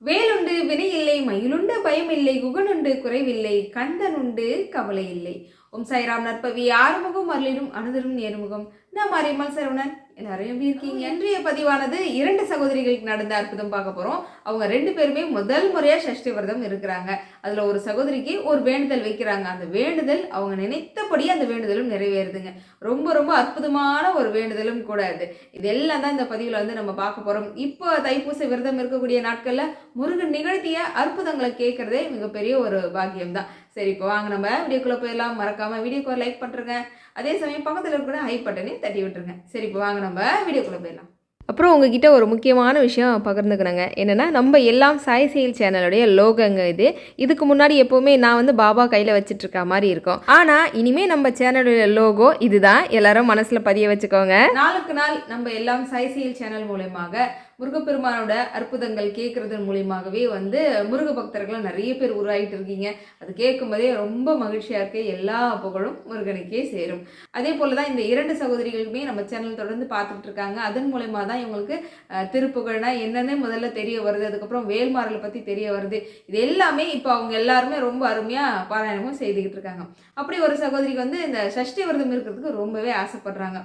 வேலுண்டு வினையில்லை மயிலுண்டு பயமில்லை குகனுண்டு குறைவில்லை கந்தனுண்டு கவலை இல்லை. ஓம் சாய்ராம். நற்பவி ஆறுமுகம் அருளிலும் அனுதரும் நேர்முகம். நான் மாரியம்மாள் சரவணன். எல்லாரும் எப்படி இருக்கீங்க? இன்றைய பதிவானது 2 சகோதரிகளுக்கு நடந்த அற்புதம் பார்க்க போறோம். அவங்க 2 பேருமே முதல் முறையா சஷ்டி விரதம் இருக்கிறாங்க. அதுல ஒரு சகோதரிக்கு ஒரு வேண்டுதல் வைக்கிறாங்க. அந்த வேண்டுதல் அவங்க நினைத்தபடி அந்த வேண்டுதலும் நிறைவேறுதுங்க. ரொம்ப ரொம்ப அற்புதமான ஒரு வேண்டுதலும் கூட அது. இதெல்லாம் தான் இந்த பதிவுல வந்து நம்ம பார்க்க போறோம். இப்போ தைப்பூச விரதம் இருக்கக்கூடிய நாட்கள்ல முருகன் நிகழ்த்திய அற்புதங்களை கேட்கறதே மிகப்பெரிய ஒரு பாக்கியம் தான். சரி, இப்போ வாங்க நம்ம வீடியோக்குள்ள போயிடலாம். மறக்காம வீடியோக்கு லைக் பண்ணுறேங்க. அதே சமயம் பக்கத்தில் இருக்கிற ஹை பட்டனையும் தட்டி விட்டுருங்க. சரி, இப்போ வாங்க நம்ம வீடியோக்குள்ள போயிடலாம். அப்புறம் உங்ககிட்ட ஒரு முக்கியமான விஷயம் பகிர்ந்துக்கிறேங்க. என்னென்னா, நம்ம எல்லாம் சாய் செயல் சேனலுடைய லோகங்க இதுக்கு முன்னாடி எப்போவுமே நான் வந்து பாபா கையில் வச்சிட்ருக்க மாதிரி இருக்கும். ஆனால் இனிமேல் நம்ம சேனலுடைய லோகோ இதுதான். எல்லாரும் மனசில் பதிய வச்சுக்கோங்க. நாளுக்கு நாள் நம்ம எல்லாம் சாய் செயல் சேனல் மூலயமாக முருகப்பெருமானோட அற்புதங்கள் கேட்கறது மூலியமாகவே வந்து முருக பக்தர்கள் நிறைய பேர் உருவாகிட்டு இருக்கீங்க. அது கேட்கும் போதே ரொம்ப மகிழ்ச்சியாக இருக்கு. எல்லா புகழும் முருகனுக்கே சேரும். அதே போல தான் இந்த 2 சகோதரிகளுக்குமே நம்ம சேனல் தொடர்ந்து பார்த்துட்டு இருக்காங்க. அதன் மூலயமா தான் இவங்களுக்கு திருப்புகழ்னா என்னன்னு முதல்ல தெரிய வருது. அதுக்கப்புறம் வேல்மாறலை பற்றி தெரிய வருது. இது எல்லாமே இப்போ அவங்க எல்லாருமே ரொம்ப அருமையாக பாராயணமும் செய்துக்கிட்டு இருக்காங்க. அப்படி ஒரு சகோதரிக்கு வந்து இந்த சஷ்டி விரதம் இருக்கிறதுக்கு ரொம்பவே ஆசைப்படுறாங்க.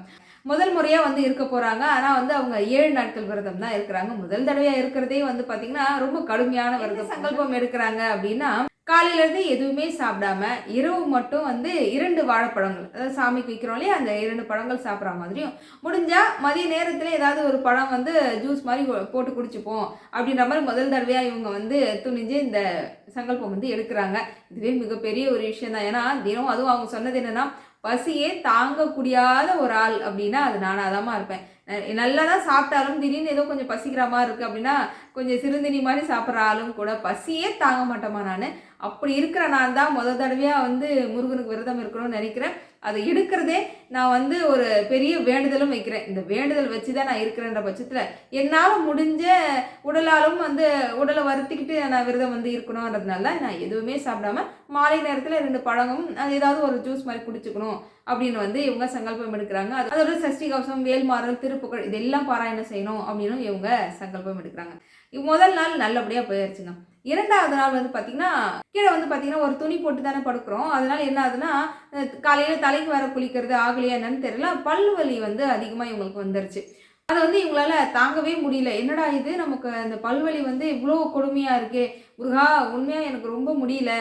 முதல் முறையாக வந்து இருக்க போகிறாங்க. ஆனால் வந்து அவங்க 7 நாட்கள் விரதம் தான் இருக்கிறாங்க. முதல் தடவையாக இருக்கிறதே வந்து பார்த்திங்கன்னா ரொம்ப கடுமையான விரதம். சங்கல்பம் எடுக்கிறாங்க அப்படின்னா, காலையிலேருந்து எதுவுமே சாப்பிடாம இரவு மட்டும் வந்து 2 வாழைப்பழங்கள், அதாவது சாமிக்கு வைக்கிறோம் இல்லையா, அந்த 2 பழங்கள் சாப்பிட்ற மாதிரியும், முடிஞ்சால் மதிய நேரத்தில் ஏதாவது ஒரு பழம் வந்து ஜூஸ் மாதிரி போட்டு குடிச்சுப்போம் அப்படின்ற மாதிரி முதல் தடவையாக இவங்க வந்து துணிஞ்சு இந்த சங்கல்பம் வந்து எடுக்கிறாங்க. இதுவே மிகப்பெரிய ஒரு விஷயம் தான். ஏன்னா தினம் அதுவும் அவங்க சொன்னது என்னென்னா, பசியே தாங்கக்கூடியாத ஒரு ஆள் அப்படின்னா அது நானாதாம்மா இருப்பேன். நல்லா தான் சாப்பிட்டாலும் திடீர்னு ஏதோ கொஞ்சம் பசிக்கிற மாதிரி இருக்குது அப்படின்னா கொஞ்சம் சிறுந்தினி மாதிரி சாப்பிட்ற ஆளும் கூட பசியே தாங்க மாட்டேமா நான். அப்படி இருக்கிற நான் தான் முதல் தடவையாக வந்து முருகனுக்கு விரதம் இருக்கணும்னு நினைக்கிறேன். அதை எடுக்கிறதே நான் வந்து ஒரு பெரிய வேண்டுதலும் வைக்கிறேன். இந்த வேண்டுதல் வச்சு தான் நான் இருக்கிறேன்ற பட்சத்தில் என்னால் முடிஞ்ச உடலாலும் வந்து உடலை வருத்திக்கிட்டு நான் விரதம் வந்து இருக்கணுன்றதுனால நான் எதுவுமே சாப்பிடாம மாலை நேரத்தில் 2 பழமும் அது ஏதாவது ஒரு ஜூஸ் மாதிரி குடிச்சுக்கணும் அப்படின்னு வந்து இவங்க சங்கல்பம் எடுக்கிறாங்க. அதோட சஷ்டி கவசம், வேல்மாறல், திருப்புகழ் இதெல்லாம் பாராயணம் செய்யணும் அப்படின்னு இவங்க சங்கல்பம் எடுக்கிறாங்க. முதல் நாள் நல்லபடியாக போயிடுச்சுங்க. 2வது நாள் வந்து பார்த்திங்கன்னா கீழே வந்து பார்த்திங்கன்னா ஒரு துணி போட்டு தானே படுக்கிறோம். அதனால் என்ன ஆகுதுன்னா, காலையில் தலைக்கு வர குளிக்கிறது ஆகலையா என்னன்னு தெரியல, பல்லு வலி வந்து அதிகமாக இவங்களுக்கு வந்துருச்சு. அதை வந்து இவங்களால தாங்கவே முடியல. என்னடா இது, நமக்கு அந்த பல்வலி வந்து இவ்வளோ கொடுமையாக இருக்கே முருகா, உண்மையாக எனக்கு ரொம்ப முடியல,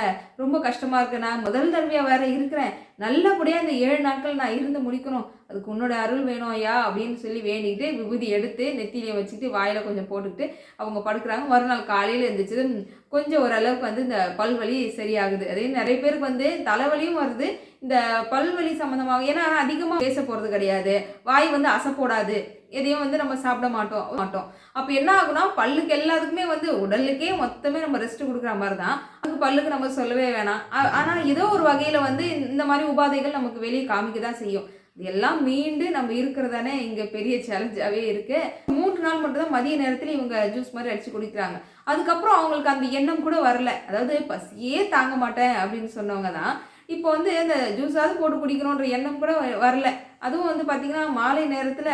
ரொம்ப கஷ்டமாக இருக்கு. நான் முதல் தடவையாக வேற இருக்கிறேன். நல்லபடியாக இந்த 7 நாட்கள் நான் இருந்து முடிக்கணும். அதுக்கு உன்னோட அருள் வேணும் ஐயா அப்படின்னு சொல்லி வேண்டிக்கிட்டு விபூதி எடுத்து நெத்தியிலே வச்சுக்கிட்டு வாயில் கொஞ்சம் போட்டுக்கிட்டு அவங்க படுக்கிறாங்க. மறுநாள் காலையில் இருந்துச்சு கொஞ்சம் ஓரளவுக்கு வந்து இந்த பல்வலி சரியாகுது. அதே நிறைய பேருக்கு வந்து தலைவலியும் வருது இந்த பல்வலி சம்மந்தமாக. ஏன்னா அதிகமாக பேச போகிறது கிடையாது, வாய் வந்து அசைப்போடாது, எதையும் வந்து நம்ம சாப்பிட மாட்டோம். அப்போ என்ன ஆகுனா, பல்லுக்கு எல்லாத்துக்குமே வந்து உடலுக்கே மொத்தமே நம்ம ரெஸ்ட் கொடுக்குற மாதிரி தான். அதுக்கு பல்லுக்கு நம்ம சொல்லவே வேணாம். ஆனால் ஏதோ ஒரு வகையில் வந்து இந்த மாதிரி உபாதைகள் நமக்கு வெளியே காமிக்க தான் செய்யும். இதெல்லாம் மீண்டு நம்ம இருக்கிறதானே இங்கே பெரிய சேலஞ்சாகவே இருக்குது. 3 நாள் மட்டும் தான் மதிய நேரத்தில் இவங்க ஜூஸ் மாதிரி அடித்து குடிக்கிறாங்க. அதுக்கப்புறம் அவங்களுக்கு அந்த எண்ணம் கூட வரல. அதாவது பசியே தாங்க மாட்டேன் அப்படின்னு சொன்னவங்க தான் இப்போ வந்து இந்த ஜூஸாவது போட்டு குடிக்கணுன்ற எண்ணம் கூட வரல. அதுவும் வந்து பார்த்திங்கன்னா மாலை நேரத்தில்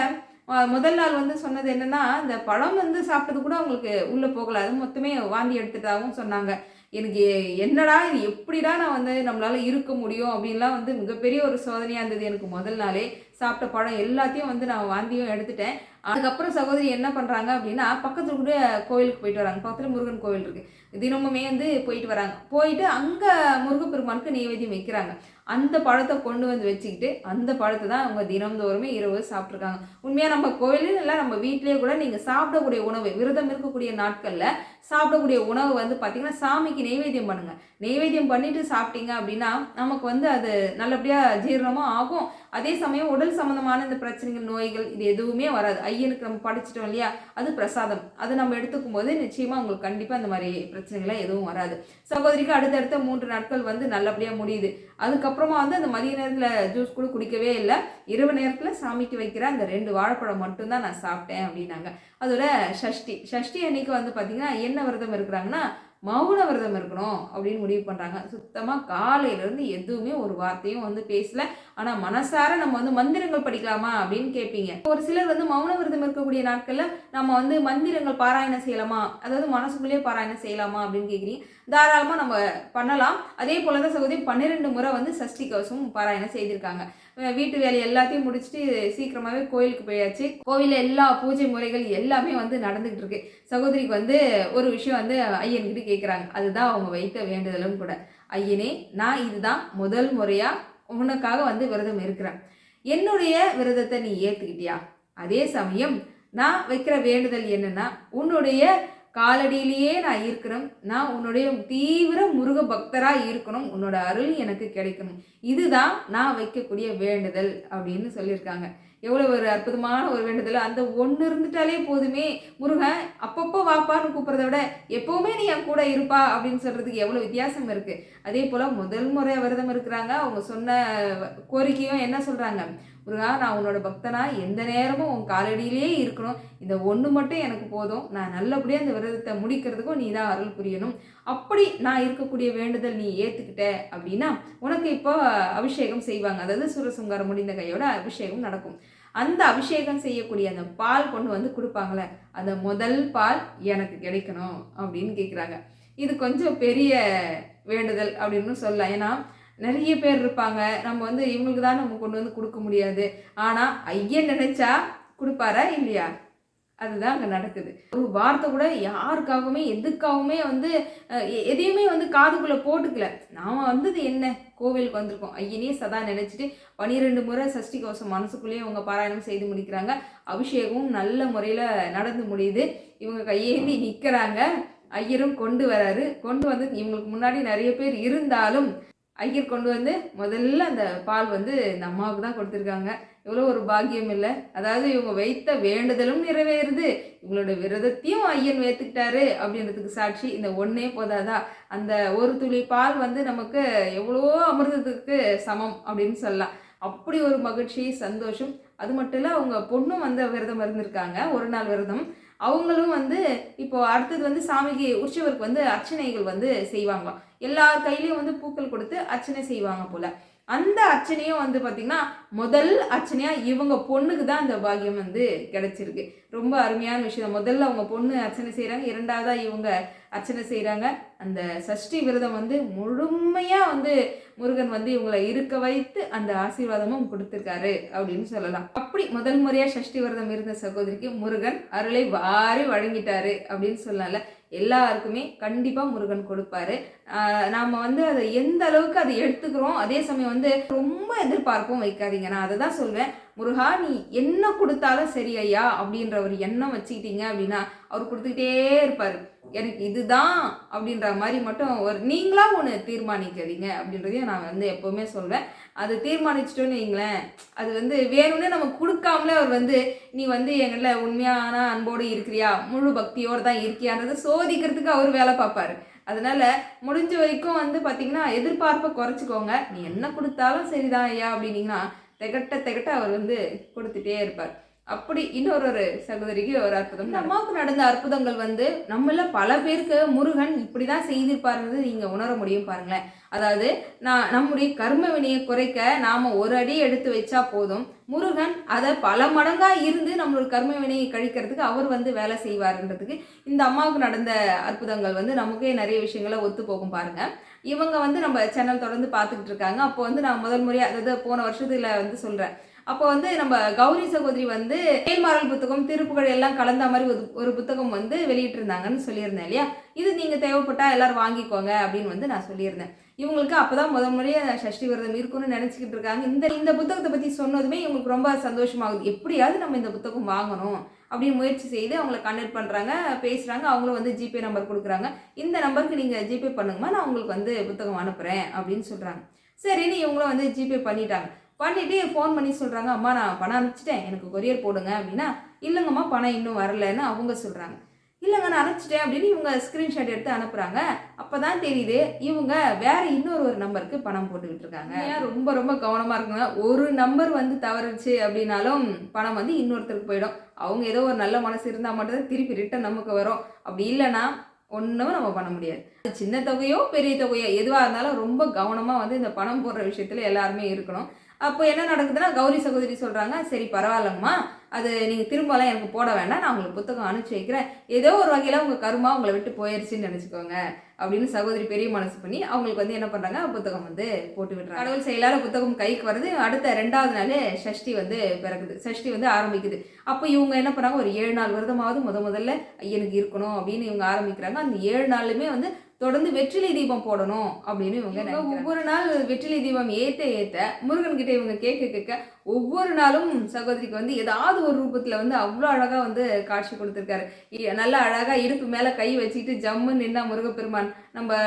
முதல் நாள் வந்து சொன்னது என்னென்னா, இந்த பழம் வந்து சாப்பிட்டது கூட அவங்களுக்கு உள்ளே போகலை. அது மொத்தமே வாந்தி எடுத்துட்டாகவும் சொன்னாங்க. எனக்கு என்னடா இது, எப்படிடா நான் வந்து நம்மளால் இருக்க முடியும் அப்படின்லாம் வந்து மிகப்பெரிய ஒரு சோதனையாக இருந்தது எனக்கு. முதல் நாளே சாப்பிட்ட பழம் எல்லாத்தையும் வந்து நான் வாந்தியும் எடுத்துட்டேன். அதுக்கப்புறம் சகோதரி என்ன பண்ணுறாங்க அப்படின்னா, பக்கத்தில் கூட கோயிலுக்கு போயிட்டு வராங்க. பக்கத்தில் முருகன் கோவில் இருக்குது. தினமுமே வந்து போயிட்டு வராங்க. போயிட்டு அங்கே முருகப்பெருமானுக்கு நெய்வேத்தியம் வைக்கிறாங்க. அந்த பழத்தை கொண்டு வந்து வச்சுக்கிட்டு அந்த பழத்தை தான் அவங்க தினந்தோறுமே இரவு சாப்பிட்ருக்காங்க. உண்மையாக நம்ம கோயிலும் இல்லை, நம்ம வீட்டிலேயே கூட நீங்கள் சாப்பிடக்கூடிய உணவு, விரதம் இருக்கக்கூடிய நாட்களில் சாப்பிடக்கூடிய உணவு வந்து பார்த்திங்கன்னா சாமிக்கு நெய்வேத்தியம் பண்ணுங்கள். நெய்வேத்தியம் பண்ணிவிட்டு சாப்பிட்டீங்க அப்படின்னா நமக்கு வந்து அது நல்லபடியாக ஜீரணமும் ஆகும். அதே சமயம் உடல் சம்மந்தமான இந்த பிரச்சனைகள், நோய்கள் இது எதுவுமே வராது. ஐயனுக்கு நம்ம படிச்சிட்டோம் இல்லையா, அது பிரசாதம். அது நம்ம எடுத்துக்கும் போது நிச்சயமாக உங்களுக்கு கண்டிப்பாக அந்த மாதிரி பிரச்சனைகள்லாம் எதுவும் வராது. சகோதரிக்கு அடுத்தடுத்த 3 நாட்கள் வந்து நல்லபடியாக முடியுது. அதுக்கப்புறமா வந்து அந்த மதிய நேரத்தில் ஜூஸ் கூட குடிக்கவே இல்லை. இரவு நேரத்தில் சாமிக்கு வைக்கிற அந்த 2 வாழைப்பழம் மட்டும்தான் நான் சாப்பிட்டேன் அப்படின்னாங்க. அதோட சஷ்டி அன்னைக்கு வந்து பார்த்திங்கன்னா என்ன விரதம் இருக்கிறாங்கன்னா, மௌன விரதம் இருக்கணும் அப்படின்னு முடிவு பண்ணுறாங்க. சுத்தமாக காலையிலேருந்து எதுவுமே ஒரு வார்த்தையும் வந்து பேசல. ஆனால் மனசார நம்ம வந்து மந்திரங்கள் படிக்கலாமா அப்படின்னு கேட்பீங்க. ஒரு சிலர் வந்து மௌன விரதம் இருக்கக்கூடிய நாட்களில் நம்ம வந்து மந்திரங்கள் பாராயணம் செய்யலாமா, அதாவது மனசுக்குள்ளேயே பாராயணம் செய்யலாமா அப்படின்னு கேட்குறீங்க. தாராளமாக நம்ம பண்ணலாம். அதே போல தான் சகோதரி 12 முறை வந்து சஷ்டி கவசம் பாராயணம் செய்திருக்காங்க. வீட்டு வேலை எல்லாத்தையும் முடிச்சுட்டு சீக்கிரமாகவே கோயிலுக்கு போயாச்சு. கோவிலில் எல்லா பூஜை முறைகள் எல்லாமே வந்து நடந்துகிட்டு இருக்கு. சகோதரிக்கு வந்து ஒரு விஷயம் வந்து ஐயன்கிட்ட கேட்குறாங்க. அதுதான் அவங்க வைத்த வேண்டுதலும் கூட. ஐயனே, நான் இதுதான் முதல் முறையாக உனக்காக வந்து விரதம் இருக்கிறேன். என்னுடைய விரதத்தை நீ ஏற்றுக்கிட்டியா? அதே சமயம் நான் வைக்கிற வேண்டுதல் என்னன்னா, உன்னுடைய காலடியிலேயே நான் இருக்கணும். நான் உன்னுடைய தீவிர முருக பக்தராக இருக்கணும். உன்னோட அருள் எனக்கு கிடைக்கணும். இதுதான் நான் வைக்கக்கூடிய வேண்டுதல் அப்படின்னு சொல்லியிருக்காங்க. எவ்வளோ ஒரு அற்புதமான ஒரு வேண்டுதல். அந்த ஒன்று இருந்துட்டாலே போதுமே. முருகன் அப்பப்போ வாப்பான்னு கூப்பிட்றத விட எப்போவுமே நீ என் கூட இருப்பா அப்படின்னு சொல்கிறதுக்கு எவ்வளோ வித்தியாசம் இருக்குது. அதே போல் முதல் முறை விரதம் இருக்கிறாங்க. அவங்க சொன்ன கோரிக்கையும் என்ன சொல்கிறாங்க, முருகா, நான் உன்னோட பக்தனா எந்த நேரமும் உன் காலடியிலே இருக்கணும். இந்த ஒன்று மட்டும் எனக்கு போதும். நான் நல்லபடியாக இந்த விரதத்தை முடிக்கிறதுக்கும் நீ தான் அருள் புரியணும். அப்படி நான் இருக்கக்கூடிய வேண்டுதல் நீ ஏற்றுக்கிட்ட அப்படின்னா உனக்கு இப்போ அபிஷேகம் செய்வாங்க. அதாவது சூரசங்காரம் முடிந்த கையோட அபிஷேகம் நடக்கும். அந்த அபிஷேகம் செய்யக்கூடிய அந்த பால் கொண்டு வந்து கொடுப்பாங்களே, அந்த முதல் பால் எனக்கு கிடைக்கணும் அப்படின்னு கேட்குறாங்க. இது கொஞ்சம் பெரிய வேண்டுதல் அப்படின்னு சொல்லலாம். ஏன்னா நிறைய பேர் இருப்பாங்க. நம்ம வந்து இவங்களுக்கு தான் நம்ம கொண்டு வந்து கொடுக்க முடியாது. ஆனால் ஐயன் நினைச்சா கொடுப்பாரா இல்லையா? அதுதான் அங்கே நடக்குது. ஒரு வார்த்தை கூட யாருக்காகவுமே எதுக்காகவுமே வந்து எதையுமே வந்து காதுக்குள்ளே போட்டுக்கல. நாம் வந்தது என்ன, கோவிலுக்கு வந்திருக்கோம். ஐயனே சதா நினைச்சிட்டு 12 முறை சஷ்டி கவசம் மனசுக்குள்ளேயே அவங்க பாராயணம் செய்து முடிக்கிறாங்க. அபிஷேகமும் நல்ல முறையில் நடந்து முடியுது. இவங்க கையேந்தி நிற்கிறாங்க. ஐயரும் கொண்டு வராரு. கொண்டு வந்து இவங்களுக்கு முன்னாடி நிறைய பேர் இருந்தாலும் ஐயர் கொண்டு வந்து முதல்ல அந்த பால் வந்து இந்த அம்மாவுக்கு தான் கொடுத்துருக்காங்க. எவ்வளோ ஒரு பாக்கியம் இல்லை. அதாவது இவங்க வைத்த வேண்டுதலும் நிறைவேறுது, இவங்களோட விரதத்தையும் ஐயன் ஏற்றுக்கிட்டாரு அப்படின்றதுக்கு சாட்சி இந்த ஒன்றே போதாதா? அந்த ஒரு துளி பால் வந்து நமக்கு எவ்வளோ அமிர்தத்துக்கு சமம் அப்படின்னு சொல்லலாம். அப்படி ஒரு மகிழ்ச்சி, சந்தோஷம். அது மட்டும் இல்லை, அவங்க பொண்ணும் வந்து விரதம் இருந்திருக்காங்க, ஒரு நாள் விரதம். அவங்களும் வந்து இப்போ அடுத்தது வந்து சாமிக்கு உற்சவருக்கு வந்து அர்ச்சனைகள் வந்து செய்வாங்களாம். எல்லார் கையிலையும் வந்து பூக்கள் கொடுத்து அர்ச்சனை செய்வாங்க போல. அந்த அர்ச்சனையும் வந்து பார்த்திங்கன்னா முதல் அர்ச்சனையாக இவங்க பொண்ணுக்கு தான் அந்த பாக்கியம் வந்து கிடைச்சிருக்கு. ரொம்ப அருமையான விஷயம். முதல்ல அவங்க பொண்ணு அர்ச்சனை செய்கிறாங்க, இரண்டாவதாக இவங்க அர்ச்சனை செய்கிறாங்க. அந்த சஷ்டி விரதம் வந்து முழுமையாக வந்து முருகன் வந்து இவங்களை இருக்க வைத்து அந்த ஆசீர்வாதமும் கொடுத்துருக்காரு அப்படின்னு சொல்லலாம். அப்படி முதல் முறையாக சஷ்டி விரதம் இருந்த சகோதரிக்கு முருகன் அருளை வாரி வழங்கிட்டாரு அப்படின்னு சொல்லலாம்ல. எல்லாருக்குமே கண்டிப்பாக முருகன் கொடுப்பாரு. நாம் வந்து அதை எந்த அளவுக்கு அதை எடுத்துக்கிறோம், அதே சமயம் வந்து ரொம்ப எதிர்பார்ப்பும் வைக்காதீங்க. நான் அதை தான் சொல்வேன். முருகா, நீ என்ன கொடுத்தாலும் சரி ஐயா அப்படின்ற ஒரு எண்ணம் வச்சுக்கிட்டீங்க அப்படின்னா அவர் கொடுத்துக்கிட்டே இருப்பார். எனக்கு இதுதான் அப்படின்ற மாதிரி மட்டும் ஒரு நீங்களாக ஒன்று தீர்மானிக்காதீங்க அப்படின்றதையும் நான் வந்து எப்போவுமே சொல்வேன். அது தீர்மானிச்சிட்டோன்னு வைங்களேன், அது வந்து வேணும்னே நம்ம கொடுக்காமலே அவர் வந்து நீ வந்து எங்களை உண்மையான அன்போடு இருக்கிறியா, முழு பக்தியோடு தான் இருக்கியான்றதை சோதிக்கிறதுக்கு அவர் வேலை பார்ப்பார். அதனால முடிஞ்ச வரைக்கும் வந்து பார்த்திங்கன்னா எதிர்பார்ப்பை குறைச்சிக்கோங்க. நீ என்ன கொடுத்தாலும் சரிதான் ஐயா அப்படின்னீங்கன்னா திகட்ட அவர் வந்து கொடுத்துட்டே இருப்பார். அப்படி இன்னொரு சகோதரிக்கு ஒரு அற்புதம். அம்மாவுக்கு நடந்த அற்புதங்கள் வந்து நம்மள பல பேருக்கு முருகன் இப்படி தான் செய்திருப்பாருன்றது நீங்கள் உணர முடியும் பாருங்களேன். அதாவது நம்முடைய கர்ம வினையை குறைக்க நாம் ஒரு அடி எடுத்து வச்சா போதும், முருகன் அதை பல மடங்காக இருந்து நம்மளோட கர்ம வினையை கழிக்கிறதுக்கு அவர் வந்து வேலை செய்வாருன்றதுக்கு இந்த அம்மாவுக்கு நடந்த அற்புதங்கள் வந்து நமக்கே நிறைய விஷயங்களை ஒத்து போகும் பாருங்கள். இவங்க வந்து நம்ம சேனல் தொடர்ந்து பார்த்துக்கிட்டு இருக்காங்க. அப்போ வந்து நான் முதல் முறையாக, அதாவது போன வருஷத்துல வந்து சொல்கிறேன், அப்போ வந்து நம்ம கௌரி சகோதரி வந்து மேல்மாறல் புத்தகம், திருப்புகழ் எல்லாம் கலந்த மாதிரி ஒரு புத்தகம் வந்து வெளியிட்டிருந்தாங்கன்னு சொல்லியிருந்தேன் இல்லையா. இது நீங்கள் தேவைப்பட்டால் எல்லோரும் வாங்கிக்கோங்க அப்படின்னு வந்து நான் சொல்லியிருந்தேன். இவங்களுக்கு அப்போ தான் முதல் முறையாக சஷ்டி விரதம் இருக்குன்னு நினச்சிக்கிட்டு இருக்காங்க. இந்த புத்தகத்தை பற்றி சொன்னதுமே இவங்களுக்கு ரொம்ப சந்தோஷமாகுது. எப்படியாவது நம்ம இந்த புத்தகம் வாங்கணும் அப்படின்னு முயற்சி செய்து அவங்கள கனெக்ட் பண்ணுறாங்க, பேசுகிறாங்க. அவங்களும் வந்து ஜிபே நம்பர் கொடுக்குறாங்க. இந்த நம்பருக்கு நீங்கள் ஜிபே பண்ணுங்கம்மா, நான் உங்களுக்கு வந்து புத்தகம் அனுப்புகிறேன் அப்படின்னு சொல்கிறாங்க. சரின்னு இவங்களும் வந்து ஜிபே பண்ணிட்டாங்க. பண்ணிவிட்டு ஃபோன் பண்ணி சொல்கிறாங்க, அம்மா நான் பணம் அனுப்பிச்சிட்டேன், எனக்கு கொரியர் போடுங்க அப்படின்னா. இல்லைங்கம்மா, பணம் இன்னும் வரலைன்னு அவங்க சொல்கிறாங்க. இல்லைங்க நான் அனுப்பிச்சிட்டேன் அப்படின்னு இவங்க ஸ்க்ரீன்ஷாட் எடுத்து அனுப்புகிறாங்க. அப்போ தான் தெரியுது இவங்க வேறு இன்னொரு நம்பருக்கு பணம் போட்டுக்கிட்டு இருக்காங்க. ஏன் ரொம்ப ரொம்ப கவனமாக இருக்குங்க. ஒரு நம்பர் வந்து தவறுச்சு அப்படின்னாலும் பணம் வந்து இன்னொருத்தருக்கு போயிடும். அவங்க ஏதோ ஒரு நல்ல மனசு இருந்தால் மட்டும்தான் திருப்பி ரிட்டன் நமக்கு வரும். அப்படி இல்லைன்னா ஒன்றும் நம்ம பண்ண முடியாது. அது சின்ன தொகையோ பெரிய தொகையோ எதுவாக இருந்தாலும் ரொம்ப கவனமாக வந்து இந்த பணம் போடுற விஷயத்தில் எல்லாருமே இருக்கணும். அப்போ என்ன நடக்குதுன்னா, கௌரி சகோதரி சொல்கிறாங்க, சரி பரவாயில்லம்மா, அது நீங்கள் திரும்பலாம் எனக்கு போட வேண்டாம், நான் உங்களுக்கு புத்தகம் அனுப்பிச்சி வைக்கிறேன், ஏதோ ஒரு வகையில் உங்கள் கருமா உங்களை விட்டு போயிடுச்சுன்னு நினச்சிக்கோங்க அப்படின்னு சகோதரி பெரிய மனசு பண்ணி அவங்களுக்கு வந்து என்ன பண்ணுறாங்க, புத்தகம் வந்து போட்டு விடுறாங்க. கடவுள் செயலால் புத்தகம் கைக்கு வருது. அடுத்த 2வது நாள் சஷ்டி வந்து பிறகுது, சஷ்டி வந்து ஆரம்பிக்குது. அப்போ இவங்க என்ன பண்ணுறாங்க, ஒரு 7 நாள் விரதமாவது முதல்ல ஐயனுக்கு இருக்கணும் அப்படின்னு இவங்க ஆரம்பிக்கிறாங்க. அந்த 7 நாளுமே வந்து தொடர்ந்து வெற்றிலை தீபம் போடணும் அப்படின்னு இவங்க ஒவ்வொரு நாள் வெற்றிலை தீபம் ஏத்த முருகன் கிட்ட இவங்க கேட்க ஒவ்வொரு நாளும் சகோதரிக்கு வந்து ஏதாவது ஒரு ரூபத்தில் வந்து அவ்வளோ அழகாக வந்து காட்சி கொடுத்துருக்காரு. நல்லா அழகாக இடுப்பு மேலே கை வச்சுக்கிட்டு ஜம்மு நின்னா முருகப்பெருமான் நம்ம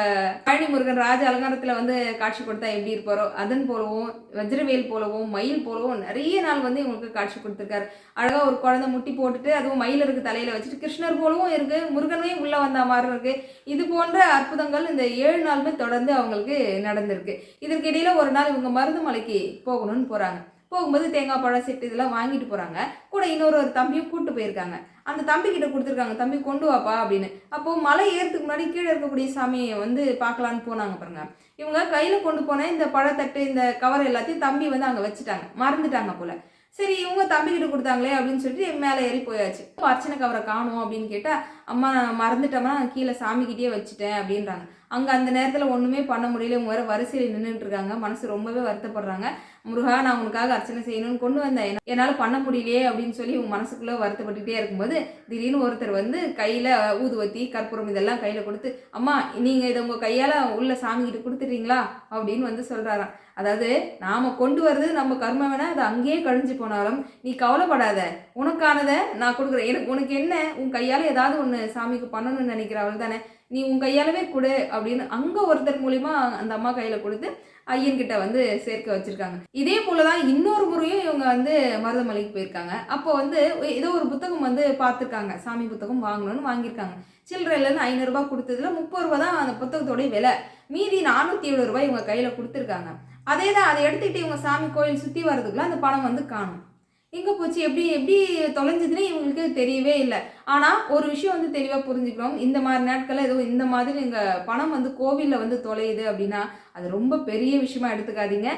பழனி முருகன் ராஜ அலங்காரத்தில் வந்து காட்சி கொடுத்தா எப்படி இருப்பாரோ அதன் போலவும், வஜ்ரவேல் போலவும், மயில் போலவும் நிறைய நாள் வந்து இவங்களுக்கு காட்சி கொடுத்துருக்காரு. அழகாக ஒரு குழந்தை முட்டி போட்டுட்டு அதுவும் மயிலருக்கு தலையில் வச்சுட்டு கிருஷ்ணர் போலவும் இருக்குது, முருகனே உள்ளே வந்த மாதிரி இருக்குது. இது போன்ற அற்புதங்கள் இந்த 7 நாளுமே தொடர்ந்து அவங்களுக்கு நடந்திருக்கு. இதற்கு இடையில ஒரு நாள் இவங்க மருதமலைக்கு போகணும்னு போகிறாங்க. போகும்போது தேங்காய் பழம் செட்டு இதெல்லாம் வாங்கிட்டு போகிறாங்க. கூட இன்னொரு தம்பியும் கூப்பிட்டு போயிருக்காங்க. அந்த தம்பி கிட்ட கொடுத்துருக்காங்க, தம்பி கொண்டு வாப்பா அப்படின்னு. அப்போது மலை ஏறதுக்கு முன்னாடி கீழே இருக்கக்கூடிய சாமியை வந்து பார்க்கலான்னு போனாங்க பாருங்க. இவங்க கையில் கொண்டு போன இந்த பழத்தட்டு இந்த கவர் எல்லாத்தையும் தம்பி வந்து அங்கே வச்சுட்டாங்க, மறந்துட்டாங்க போல. சரி இவங்க தம்பி கிட்ட கொடுத்தாங்களே அப்படின்னு சொல்லிட்டு மேலே ஏறி போயாச்சு. அர்ச்சனை கவரை காணும் அப்படின்னு கேட்டால், அம்மா நான் மறந்துட்டோம்னா கீழே சாமிக்கிட்டே வச்சுட்டேன் அப்படின்றாங்க. அங்கே அந்த நேரத்தில் ஒன்றுமே பண்ண முடியல. இவங்க வேறு வரிசையில் நின்றுட்டு இருக்காங்க. மனசு ரொம்பவே வருத்தப்படுறாங்க. முருகா நான் உனக்காக அர்ச்சனை செய்யணும்னு கொண்டு வந்தேன், என்னால் பண்ண முடியலையே அப்படின்னு சொல்லி இவங்க மனசுக்குள்ளே வருத்தப்பட்டுகிட்டே இருக்கும்போது திடீர்னு ஒருத்தர் வந்து கையில் ஊதுவத்தி கற்பூரம் இதெல்லாம் கையில் கொடுத்து, அம்மா நீங்கள் இதை உங்கள் கையால் உள்ள சாமிக்கிட்ட கொடுத்துட்றீங்களா அப்படின்னு வந்து சொல்கிறாராம். அதாவது நாம் கொண்டு வர்றது நம்ம கர்மம் வேணால் அது அங்கேயே கழிஞ்சு போனாலும் நீ கவலைப்படாத, உனக்கானதை நான் கொடுக்குறேன். எனக்கு உனக்கு என்ன, உன் கையால் ஏதாவது ஒன்று சாமிக்கு பண்ணணும்னு நினைக்கிற அவள் தானே, நீ உன் கையாலவே கொடு அப்படின்னு அங்கே ஒருத்தர் மூலிமா அந்த அம்மா கையில் கொடுத்து ஐயன்கிட்ட வந்து சேர்க்க வச்சுருக்காங்க. இதே போல தான் இன்னொரு முறையும் இவங்க வந்து மருதமலைக்கு போயிருக்காங்க. அப்போ வந்து ஏதோ ஒரு புத்தகம் வந்து பார்த்துருக்காங்க, சாமி புத்தகம் வாங்கணும்னு வாங்கியிருக்காங்க. சில்லறையிலேருந்து 500 ரூபா கொடுத்ததுல 30 ரூபா தான் அந்த புத்தகத்தோடைய விலை. மீதி 470 ரூபாய் இவங்க கையில் கொடுத்துருக்காங்க. அதே தான் அதை எடுத்துக்கிட்டு இவங்க சாமி கோயில் சுற்றி வர்றதுக்குள்ள அந்த பணம் வந்து காணும். எங்கே போச்சு, எப்படி தொலைஞ்சதுன்னு இவங்களுக்கு தெரியவே இல்லை. ஆனால் ஒரு விஷயம் வந்து தெளிவாக புரிஞ்சுக்கிறோம், இந்த மாதிரி நாட்களில் ஏதோ இந்த மாதிரி எங்கள் பணம் வந்து கோவிலில் வந்து தொலையுது அப்படின்னா அது ரொம்ப பெரிய விஷயமா எடுத்துக்காதீங்க.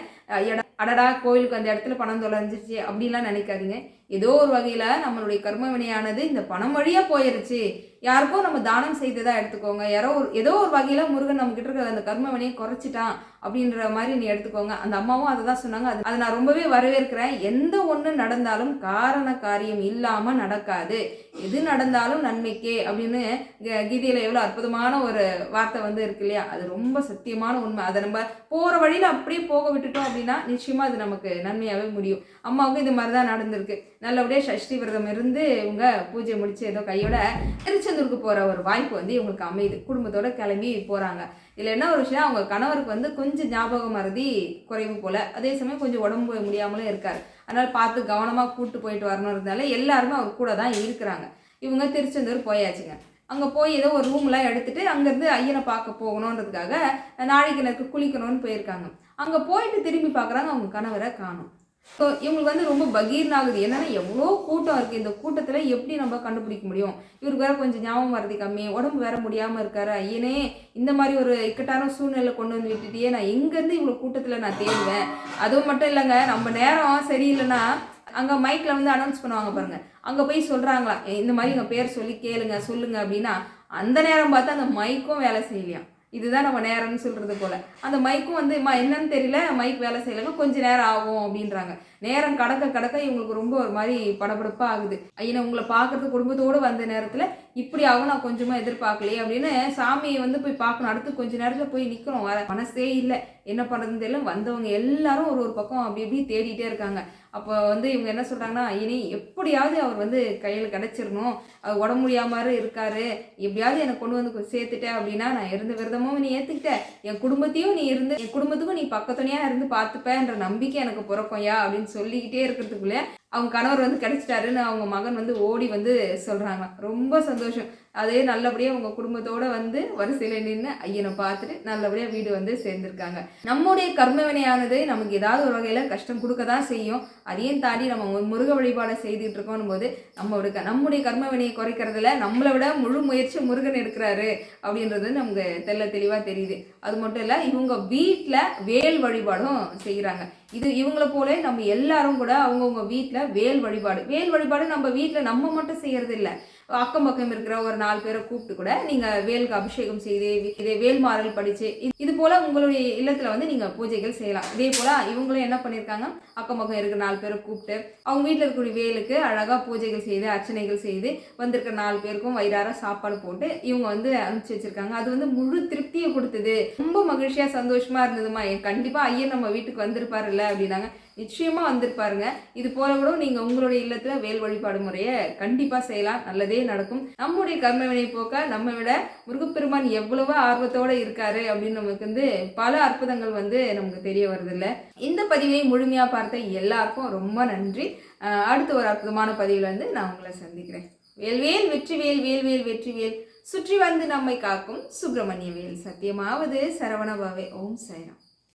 அடடா கோவிலுக்கு அந்த இடத்துல பணம் தொலைஞ்சிருச்சு அப்படின்லாம் நினைக்காதீங்க. ஏதோ ஒரு வகையில் நம்மளுடைய கர்ம வினையானது இந்த பணம் வழியாக போயிடுச்சு, யாருக்கோ நம்ம தானம் செய்ததாக எடுத்துக்கோங்க. ஏதோ ஒரு வகையில் முருகன் நம்ம கிட்ட இருக்கிற அந்த கர்ம வினையை குறைச்சிட்டான் அப்படின்ற மாதிரி நீ எடுத்துக்கோங்க. அந்த அம்மாவும் அதை தான் சொன்னாங்க. அதை நான் ரொம்பவே வரவேற்கிறேன். எந்த ஒன்று நடந்தாலும் காரண காரியம் இல்லாமல் நடக்காது, எது நடந்தாலும் நன்மைக்கே அப்படின்னு கீதையில் எவ்வளோ அற்புதமான ஒரு வார்த்தை வந்து இருக்கு இல்லையா, அது ரொம்ப சத்தியமான உண்மை. அதை நம்ம போகிற வழியில் அப்படியே போக விட்டுட்டோம் அப்படின்னா நிச்சயமாக அது நமக்கு நன்மையாகவே முடியும். அம்மாவுக்கும் இது மாதிரி தான் நடந்திருக்கு. நல்லபடியாக சஷ்டி விரதம் இருந்து இவங்க பூஜை முடித்து ஏதோ கையோட திருச்செந்தூருக்கு போகிற ஒரு வாய்ப்பு வந்து இவங்களுக்கு அமையுது. குடும்பத்தோடு கிளம்பி போகிறாங்க. இதில் என்ன ஒரு விஷயம், அவங்க கணவருக்கு வந்து கொஞ்சம் ஞாபக மறதி குறைவு போல், அதே சமயம் கொஞ்சம் உடம்பு முடியாமலும் இருக்கார். அதனால் பார்த்து கவனமாக கூப்பிட்டு போயிட்டு வரணுன்றதுனால எல்லாருமே அவர் கூட தான் இருக்கிறாங்க. இவங்க திருச்செந்தூர் போயாச்சுங்க. அங்கே போய் ஏதோ ஒரு ரூம்லாம் எடுத்துகிட்டு அங்கேருந்து ஐயனை பார்க்க போகணுன்றதுக்காக நாளைக்கு குளிக்கணும்னு போயிருக்காங்க. அங்கே போயிட்டு திரும்பி பார்க்குறாங்க, அவங்க கணவரை காணும். ஸோ இவங்களுக்கு வந்து ரொம்ப பகீர்னாகுது. என்னென்னா எவ்வளோ கூட்டம் இருக்குது, இந்த கூட்டத்தில் எப்படி நம்ம கண்டுபிடிக்க முடியும், இவருக்கு வேறு கொஞ்சம் ஞாபகம் வரது கம்மி, உடம்பு வேறு முடியாமல் இருக்காரு, ஐயனே இந்த மாதிரி ஒரு இக்கட்டான சூழ்நிலை கொண்டு வந்து விட்டுட்டியே, நான் எங்கேருந்து இவ்வளோ கூட்டத்தில் நான் தேடுவேன். அதுவும் மட்டும் இல்லைங்க, நம்ம நேரம் சரியில்லைன்னா அங்கே மைக்கில் வந்து அனௌன்ஸ் பண்ணுவாங்க பாருங்கள், அங்கே போய் சொல்கிறாங்களா இந்த மாதிரி எங்கள் பேர் சொல்லி கேளுங்க சொல்லுங்கள் அப்படின்னா, அந்த நேரம் பார்த்து அந்த மைக்கும் வேலை செய்யலையாம். இதுதான் நம்ம நேரம்னு சொல்கிறது போல். அந்த மைக்கும் வந்து என்னன்னு தெரியல, மைக் வேலை செய்யலைங்க, கொஞ்சம் நேரம் ஆகும் அப்படின்றாங்க. நேரம் கடக்க இவங்களுக்கு ரொம்ப ஒரு மாதிரி படபடப்பாக ஆகுது. ஐயனை உங்களை பார்க்குறது குடும்பத்தோடு வந்த நேரத்தில் இப்படி ஆகும் நான் கொஞ்சமாக எதிர்பார்க்கலையே அப்படின்னு சாமியை வந்து போய் பார்க்கணும். அடுத்து கொஞ்சம் நேரத்தில் போய் நிற்கணும், வர மனசே இல்லை, என்ன பண்ணுறதுன்னு தெரியல. வந்தவங்க எல்லாரும் ஒரு பக்கம் அப்படி தேடிட்டே இருக்காங்க. அப்போ வந்து இவங்க என்ன சொல்கிறாங்கன்னா, இனி எப்படியாவது அவர் வந்து கையில் கிடச்சிடணும், அவர் உடம்பு முடியாமல் இருக்காரு, எப்படியாவது என்னை கொண்டு வந்து சேர்த்துட்டேன் அப்படின்னா நான் இருந்த விரதமும் நீ ஏற்றுக்கிட்ட, என் குடும்பத்தையும் நீ இருந்து என் குடும்பத்துக்கும் நீ பக்கத்துணையாக இருந்து பார்த்துப்பேன்ற நம்பிக்கை எனக்கு பிறக்கும்யா அப்படின்னு சொல்லிக்கிட்டே இருக்கிறதுக்குள்ளே அவங்க கணவர் வந்து கிடச்சிட்டாருன்னு அவங்க மகன் வந்து ஓடி வந்து சொல்கிறாங்க. ரொம்ப சந்தோஷம். அதே நல்லபடியாக உங்கள் குடும்பத்தோடு வந்து வரிசையில் நின்று ஐயனை பார்த்துட்டு நல்லபடியாக வீடு வந்து சேர்ந்துருக்காங்க. நம்முடைய கர்மவினையானது நமக்கு ஏதாவது ஒரு வகையில் கஷ்டம் கொடுக்க தான் செய்யும். அதையும் தாண்டி நம்ம முருக வழிபாடை செய்துட்டு இருக்கோம் போது நம்முடைய கர்மவினையை குறைக்கிறதுல நம்மளை விட முழு முயற்சி முருகன் எடுக்கிறாரு அப்படின்றது நமக்கு தெளிவாக தெரியுது. அது மட்டும் இல்லை, இவங்க வீட்டில் வேல் வழிபாடும் செய்கிறாங்க. இவங்கள போல நம்ம எல்லாரும் கூட அவங்கவுங்க வீட்டில் வேல் வழிபாடு நம்ம வீட்டில் நம்ம மட்டும் செய்யறது இல்லை. அக்கம் பக்கம் இருக்கிற ஒரு 4 பேரை கூப்பிட்டு கூட நீங்கள் வேலுக்கு அபிஷேகம் செய்து இதே வேல்மாறல் படித்து இது போல் உங்களுடைய இல்லத்தில் வந்து நீங்கள் பூஜைகள் செய்யலாம். இதே போல் இவங்களும் என்ன பண்ணியிருக்காங்க, அக்கம் பக்கம் இருக்கிற 4 பேரை கூப்பிட்டு அவங்க வீட்டில் இருக்கக்கூடிய வேலுக்கு அழகாக பூஜைகள் செய்து அர்ச்சனைகள் செய்து வந்திருக்கிற 4 பேருக்கும் வயிறார சாப்பாடு போட்டு இவங்க வந்து அனுப்பிச்சி வச்சுருக்காங்க. அது வந்து முழு திருப்தியை கொடுத்தது. ரொம்ப மகிழ்ச்சியாக சந்தோஷமாக இருந்ததுமா. கண்டிப்பாக ஐயன் நம்ம வீட்டுக்கு வந்திருப்பாருல்ல அப்படின்னாங்க. நிச்சயமாக வந்திருப்பாருங்க. இது போல கூட நீங்கள் உங்களுடைய இல்லத்தில் வேல் வழிபாடு முறையை கண்டிப்பாக செய்யலாம். நல்லதே நடக்கும். நம்முடைய கர்மவினை போக்க நம்ம விட முருகப்பெருமான் எவ்வளவோ ஆர்வத்தோடு இருக்காரு அப்படின்னு நமக்கு வந்து பல அற்புதங்கள் வந்து நமக்கு தெரிய வருதில்ல. இந்த பதிவை முழுமையாக பார்த்த எல்லாருக்கும் ரொம்ப நன்றி. அடுத்த ஒரு அற்புதமான பதிவில் வந்து நான் உங்களை சந்திக்கிறேன். வேல்வேல் வெற்றிவேல், வேல்வேல் வெற்றிவேல், சுற்றி வந்து நம்மை காக்கும் சுப்பிரமணிய வேல். சத்தியமாவது சரவணபாவே. ஓம் சாய்ராம்.